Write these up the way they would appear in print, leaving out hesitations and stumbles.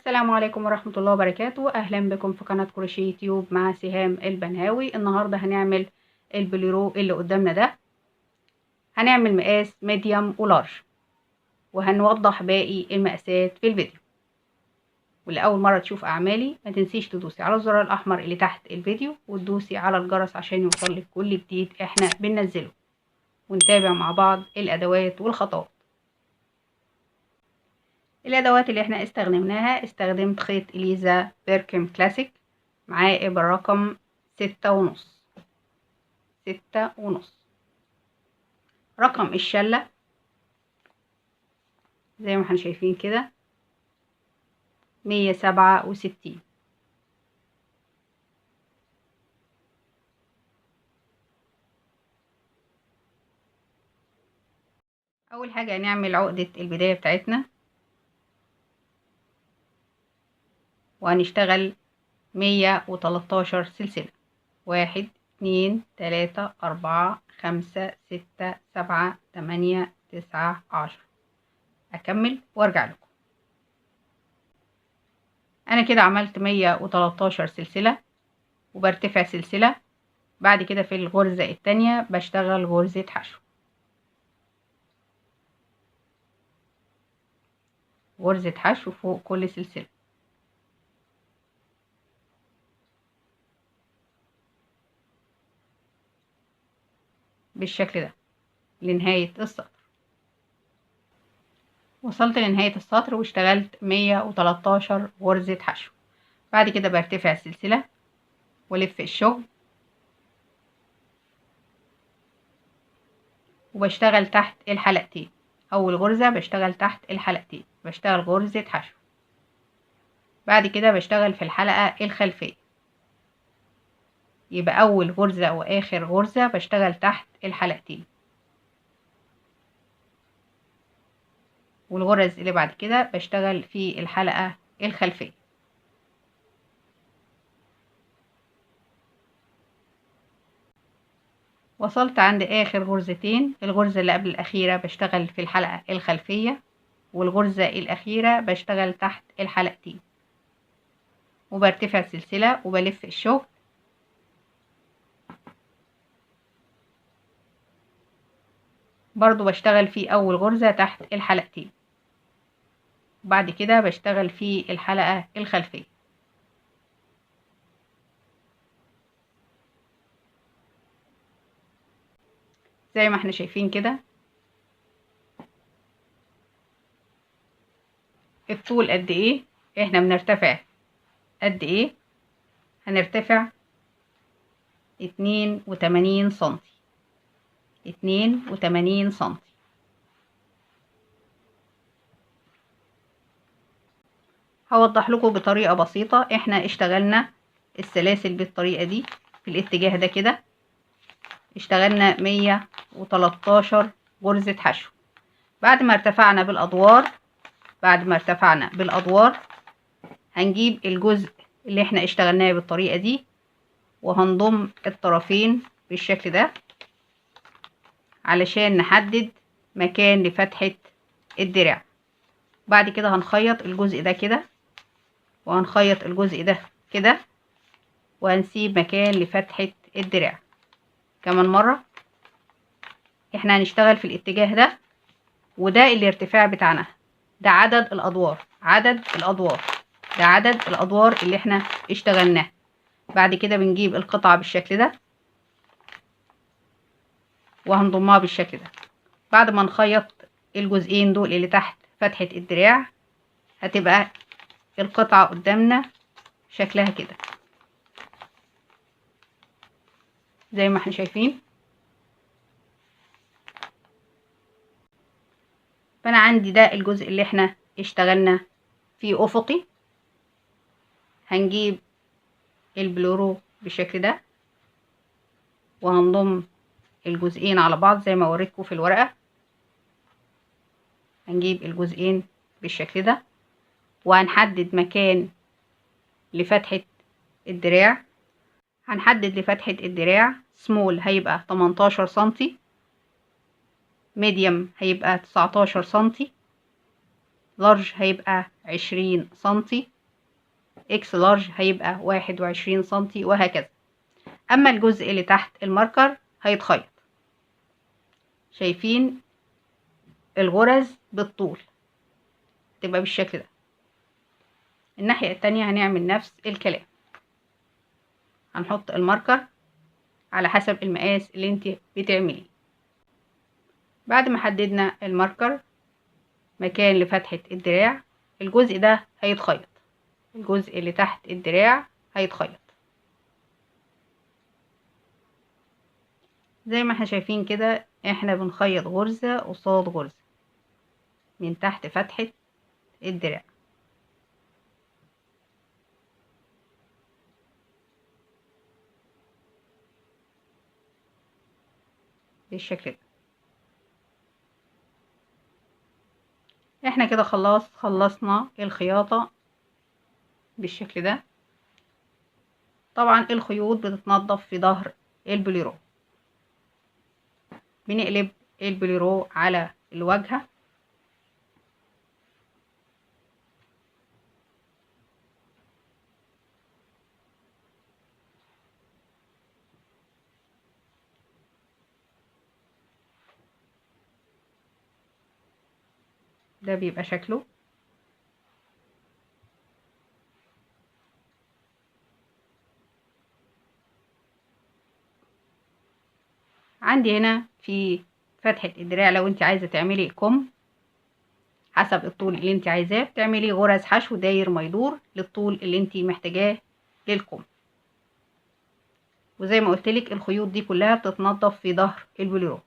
السلام عليكم ورحمة الله وبركاته. أهلا بكم في قناة كروشيه يوتيوب مع سهام البنهاوي. النهاردة هنعمل البليرو اللي قدامنا ده، هنعمل مقاس ميديوم ولارج، وهنوضح باقي المقاسات في الفيديو. واللي أول مرة تشوف أعمالي ما تنسيش تدوسي على الزرار الأحمر اللي تحت الفيديو وتدوسي على الجرس عشان يوصلك كل جديد احنا بننزله، ونتابع مع بعض الأدوات والخطوات. الأدوات اللي احنا استخدمناها، استخدمت خيط إليزا بيركم كلاسيك معاه إبرة رقم 6.5. رقم الشلة زي ما احنا شايفين كده 167. أول حاجة هنعمل عقدة البداية بتاعتنا، وهنشتغل 113 سلسلة. 1 2 3 4 5 6 7 8 9 10. أكمل وأرجع لكم. أنا كده عملت 113 سلسلة وبرتفع سلسلة. بعد كده في الغرزة التانية بشتغل غرزة حشو، غرزة حشو فوق كل سلسلة بالشكل ده لنهاية السطر. وصلت لنهاية السطر واشتغلت 113 غرزة حشو. بعد كده برتفع سلسلة والف الشغل وبشتغل تحت الحلقتين. اول غرزة بشتغل تحت الحلقتين، بشتغل غرزة حشو. بعد كده بشتغل في الحلقة الخلفية، يبقى اول غرزة واخر غرزة بشتغل تحت الحلقتين، والغرز اللي بعد كده بشتغل في الحلقة الخلفية. وصلت عند اخر غرزتين، الغرزة اللي قبل الاخيرة بشتغل في الحلقة الخلفية، والغرزة الاخيرة بشتغل تحت الحلقتين، وبرتفع سلسلة وبلف الشغل. برضو بشتغل في اول غرزة تحت الحلقتين، وبعد كده بشتغل في الحلقة الخلفية. زي ما احنا شايفين كده الطول قد ايه، احنا بنرتفع قد ايه، هنرتفع 82 سنتي. 82 سنتي. هوضح لكم بطريقة بسيطة. احنا اشتغلنا السلاسل بالطريقة دي في الاتجاه ده كده، اشتغلنا 113 غرزة حشو. بعد ما ارتفعنا بالادوار هنجيب الجزء اللي احنا اشتغلناه بالطريقة دي وهنضم الطرفين بالشكل ده علشان نحدد مكان لفتحة الدراع. بعد كده هنخيط الجزء ده كده، وهنخيط الجزء ده كده، وهنسيب مكان لفتحة الدراع. كمان مرة احنا هنشتغل في الاتجاه ده، وده الارتفاع بتاعنا، ده عدد الادوار، ده عدد الادوار اللي احنا اشتغلناه. بعد كده بنجيب القطعة بالشكل ده وهنضمها بالشكل ده. بعد ما نخيط الجزئين دول اللي تحت فتحة الدراع هتبقى القطعة قدامنا شكلها كده زي ما احنا شايفين. فانا عندي ده الجزء اللي احنا اشتغلنا فيه افقي. هنجيب البلورو بالشكل ده وهنضم الجزئين على بعض زي ما وريتكم في الورقة. هنجيب الجزئين بالشكل ده وهنحدد مكان لفتحة الدراع. هنحدد لفتحة الدراع سمول هيبقى 18 سنتي، ميديوم هيبقى 19 سنتي، لارج هيبقى 20 سنتي، اكس لارج هيبقى 21 سنتي وهكذا. اما الجزء اللي تحت الماركر هيتخيط. شايفين الغرز بالطول تبقى بالشكل ده. الناحية التانية هنعمل نفس الكلام، هنحط الماركر على حسب المقاس اللي انت بتعمليه. بعد ما حددنا الماركر مكان لفتحة الدراع، الجزء ده هيتخيط، الجزء اللي تحت الدراع هيتخيط زي ما احنا شايفين كده. احنا بنخيط غرزة قصاد غرزة من تحت فتحة الدراع. بالشكل ده. احنا كده خلصنا الخياطة بالشكل ده. طبعا الخيوط بتتنضف في ظهر البليرو. بنقلب البليرو على الواجهة ده بيبقى شكله. عندي هنا في فتحة الدراع لو انت عايزة تعملي كم حسب الطول اللي انت عايزاه، بتعملي غرز حشو داير ما يدور للطول اللي انت محتاجاه للكم. وزي ما قلتلك الخيوط دي كلها بتتنضف في ظهر البليرو.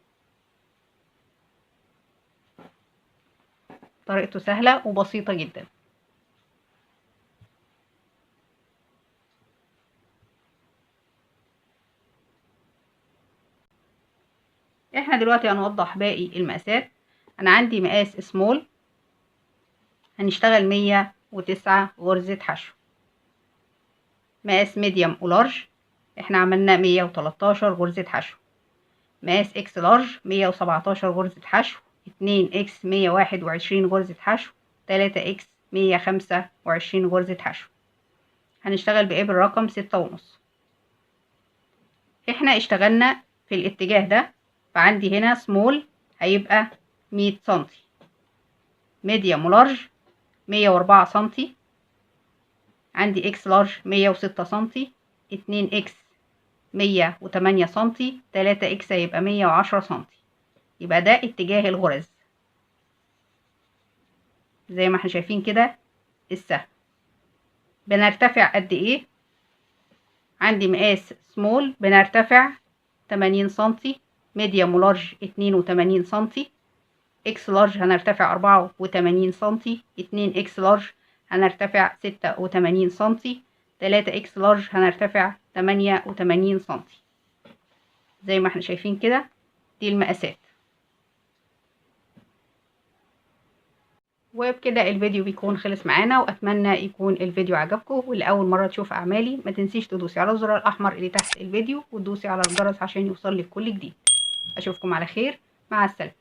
طريقته سهلة وبسيطة جدا. احنا دلوقتي هنوضح باقي المقاسات. انا عندي مقاس سمول، هنشتغل 109 غرزة حشو. مقاس ميديوم ولارج احنا عملنا 113 غرزة حشو. مقاس اكس لارج 117 غرزة حشو. 2 اكس 121 غرزة حشو. 3 اكس 125 غرزة حشو. هنشتغل بإبر رقم 6.5. احنا اشتغلنا في الاتجاه ده، فعندي هنا سمول هيبقى 100 سنتي، ميديوم ولارج 104 سنتي، عندي اكس لارج 106 سنتي، 2 اكس 108 سنتي، 3 اكس هيبقى 110 سنتي. يبقى ده اتجاه الغرز زي ما احنا شايفين كده السهم. بنرتفع قد ايه؟ عندي مقاس سمول بنرتفع 80 سنتي، ميديوم ولارج 82 سنتي، اكس لارج هنرتفع 84 سنتي، 2 اكس لارج هنرتفع 86 سنتي، 3 اكس لارج هنرتفع 88 سنتي. زي ما احنا شايفين كده دي المقاسات. وبكده الفيديو بيكون خلص معانا، واتمنى يكون الفيديو عجبكم. واللي اول مره تشوف اعمالي ما تنسيش تدوسي على الزرار الاحمر اللي تحت الفيديو وتدوسي على الجرس عشان يوصل لك كل جديد. اشوفكم على خير، مع السلامه.